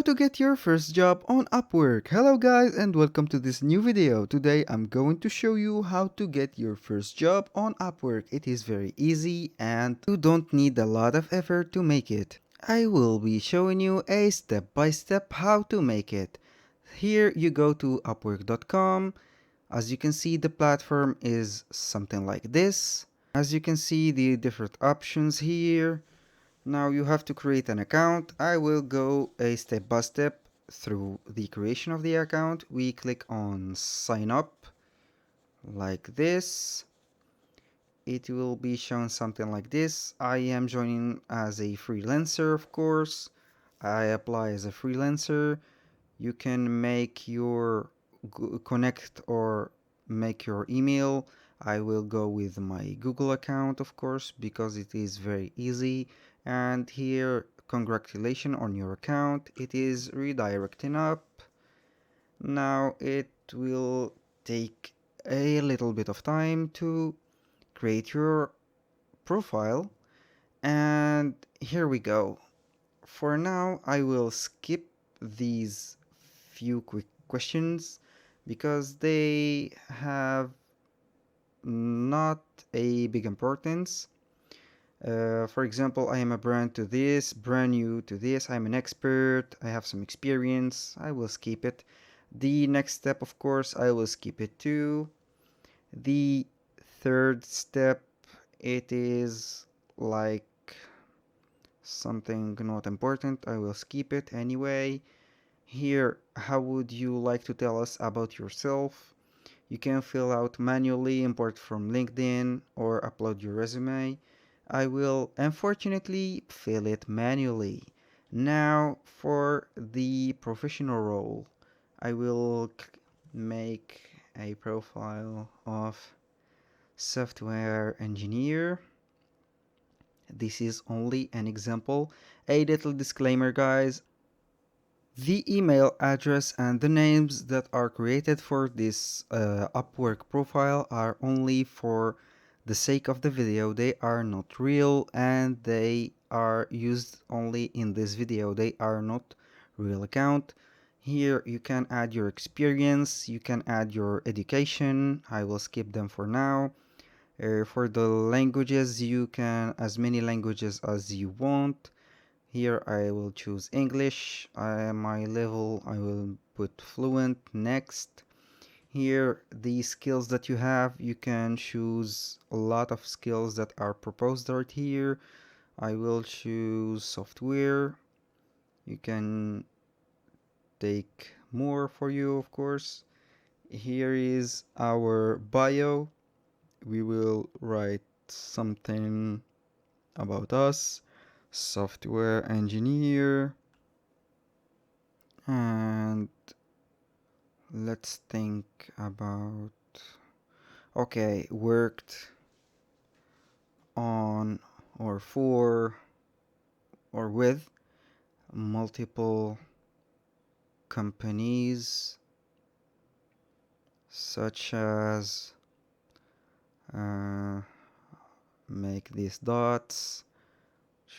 to get your first job on Upwork. Hello guys and welcome to this new video. Today I'm going to show you how to get your first job on Upwork. It is very easy and you don't need a lot of effort to make it. I will be showing you a step-by-step how to make it. Here you go to upwork.com. As you can see, the platform is something like this. As you can see, the different options here. Now you have to create an account. I will go a step by step through the creation of the account. We click on sign up like this. It will be shown something like this. I am joining as a freelancer, of course. I apply as a freelancer. You can make your connect or make your email. I will go with my Google account, of course, because it is very easy. And here, congratulations on your account. It is redirecting up. Now it will take a little bit of time to create your profile. And here we go. For now, I will skip these few quick questions because they have not a big importance. For example, I am a brand new to this, I'm an expert, I have some experience, I will skip it. The next step, of course, I will skip it too. The third step, it is like something not important, I will skip it anyway. Here, how would you like to tell us about yourself? You can fill out manually, import from LinkedIn, or upload your resume. I will unfortunately fill it manually. Now for the professional role, I will make a profile of software engineer. This is only an example. A little disclaimer, guys. The email address and the names that are created for this Upwork profile are only for the sake of the video. They are not real and they are used only in this video. They are not real account. Here you can add your experience, you can add your education. I will skip them for now. For the languages, you can as many languages as you want. Here I will choose English. My level I will put fluent. Next. Here the skills that you have, you can choose a lot of skills that are proposed right here. I will choose software. You can take more for you, of course. Here is our bio. We will write something about us. Software engineer, and let's think about, okay, worked on or for or with multiple companies such as make these dots.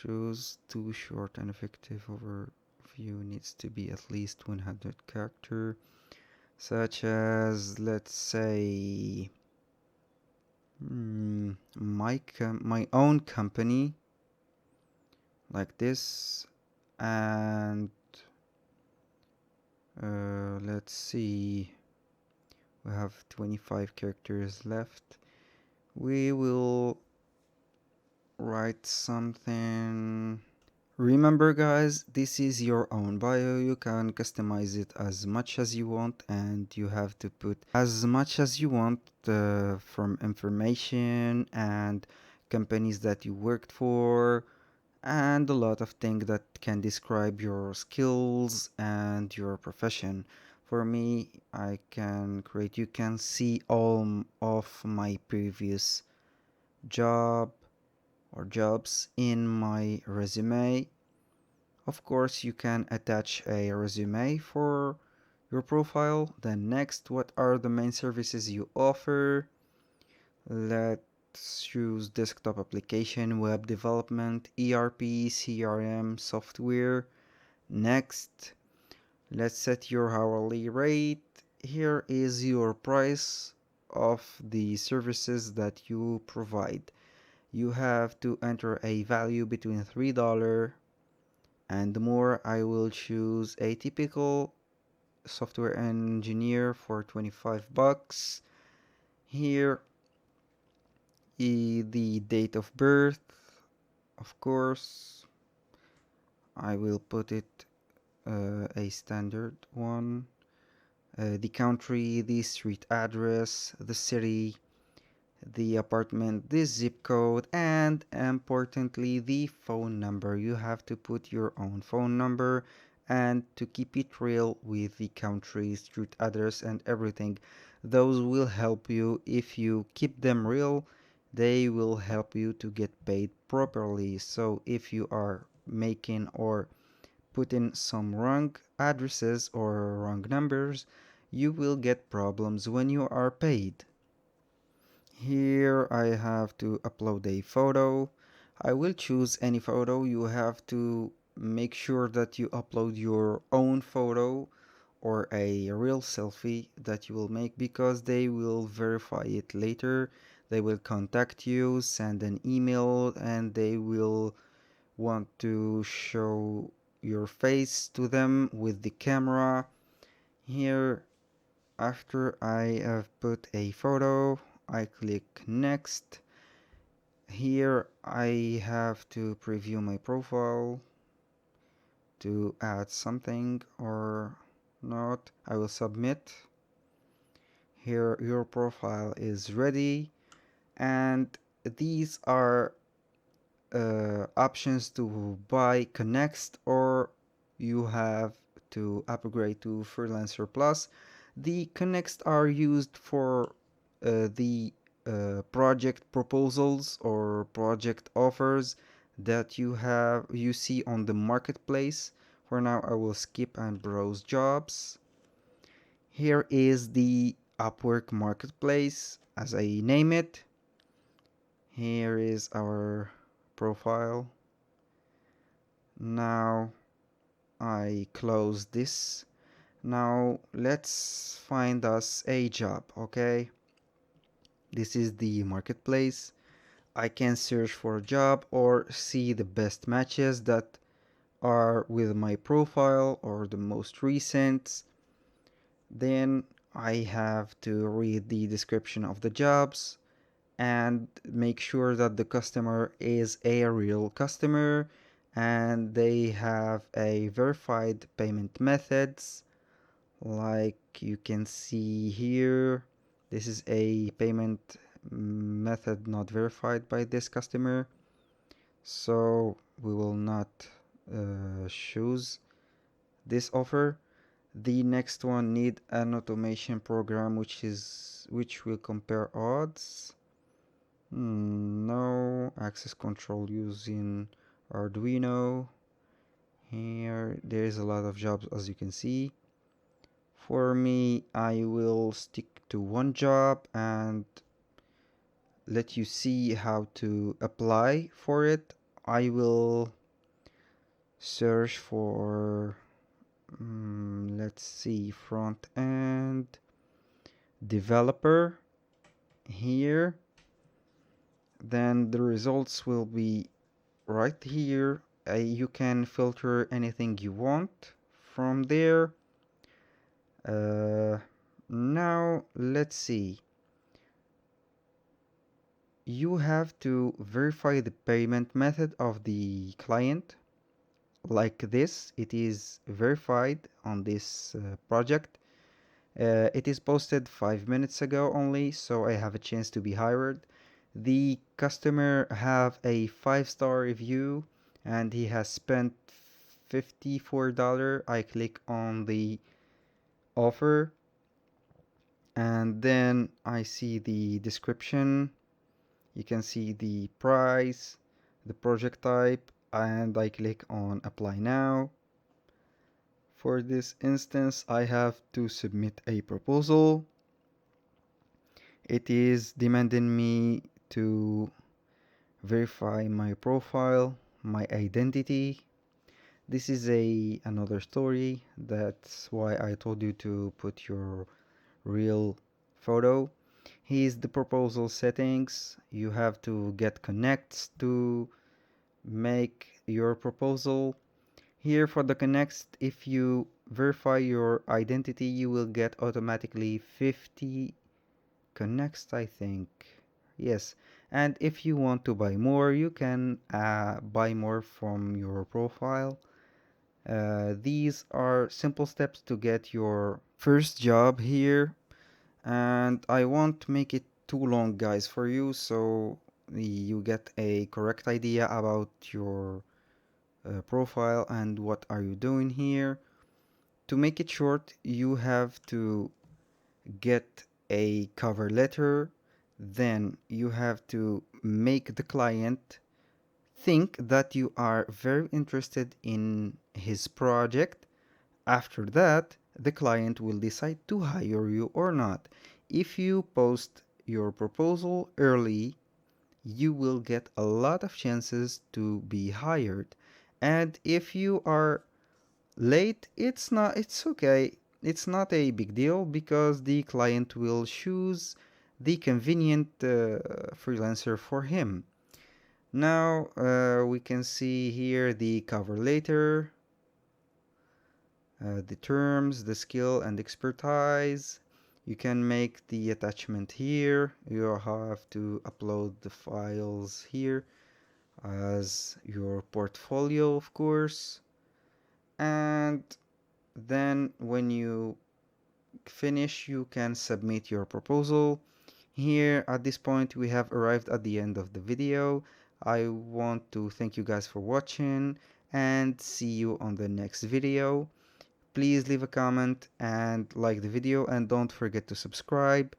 Choose too short and effective overview needs to be at least 100 character, such as, let's say, my own company, like this, and let's see, we have 25 characters left. We will write something. Remember guys, this is your own bio. You can customize it as much as you want and you have to put as much as you want from information and companies that you worked for and a lot of things that can describe your skills and your profession. For me, I can create, you can see all of my previous job or jobs in my resume. Of course, you can attach a resume for your profile. Then next, what are the main services you offer? Let's choose desktop application, web development, ERP, CRM, software. Next, Let's set your hourly rate. Here is your price of the services that you provide. You have to enter a value between $3 and more. I will choose a typical software engineer for 25 bucks. Here the date of birth, of course. I will put it a standard one. The country, the street address, the city, the apartment, the zip code, and importantly, the phone number. You have to put your own phone number and to keep it real with the country, street address, and everything. Those will help you. If you keep them real, they will help you to get paid properly. So if you are making or put in some wrong addresses or wrong numbers, you will get problems when you are paid. Here I have to upload a photo. I will choose any photo. You have to make sure that you upload your own photo or a real selfie that you will make, because they will verify it later. They will contact you, send an email, and they will want to show your face to them with the camera. Here, after I have put a photo, I click next. Here I have to preview my profile to add something or not. I will submit. Here your profile is ready, and these are options to buy Connect, or you have to upgrade to Freelancer Plus. The Connect are used for the project proposals or project offers that you see on the marketplace. For now, I will skip and browse jobs. Here is the Upwork Marketplace, as I name it. Here is our profile. Now I close this. Now let's find us a job, okay? This is the marketplace. I can search for a job or see the best matches that are with my profile or the most recent. Then I have to read the description of the jobs and make sure that the customer is a real customer and they have a verified payment methods. Like you can see here, this is a payment method not verified by this customer, so we will not choose this offer. The next one need an automation program which will compare odds. No. Access control using Arduino. Here there is a lot of jobs, as you can see. For me, I will stick to one job and let you see how to apply for it. I will search for let's see, front end developer here. Then the results will be right here. You can filter anything you want from there. Now let's see. You have to verify the payment method of the client. Like this, it is verified on this project. It is posted 5 minutes ago only, so I have a chance to be hired. The customer have a 5-star review and he has spent $54. I click on the offer and then I see the description. You can see the price, the project type, and I click on apply now. For this instance, I have to submit a proposal. It is demanding me to verify my profile, my identity. This is another story. That's why I told you to put your real photo. Here's the proposal settings. You have to get connects to make your proposal. Here for the connects, if you verify your identity, you will get automatically 50 connects, I think. Yes, and if you want to buy more, you can buy more from your profile. These are simple steps to get your first job here, and I won't make it too long, guys, for you, so you get a correct idea about your profile and what are you doing here. To make it short, you have to get a cover letter, then you have to make the client think that you are very interested in his project. After that, the client will decide to hire you or not. If you post your proposal early, you will get a lot of chances to be hired. And if you are late, it's okay. It's not a big deal because the client will choose the convenient freelancer for him. Now we can see here the cover letter, the terms, the skill and expertise. You can make the attachment here. You have to upload the files here as your portfolio, of course. And then when you finish, you can submit your proposal. Here at this point we have arrived at the end of the video. I want to thank you guys for watching and see you on the next video. Please leave a comment and like the video, and don't forget to subscribe.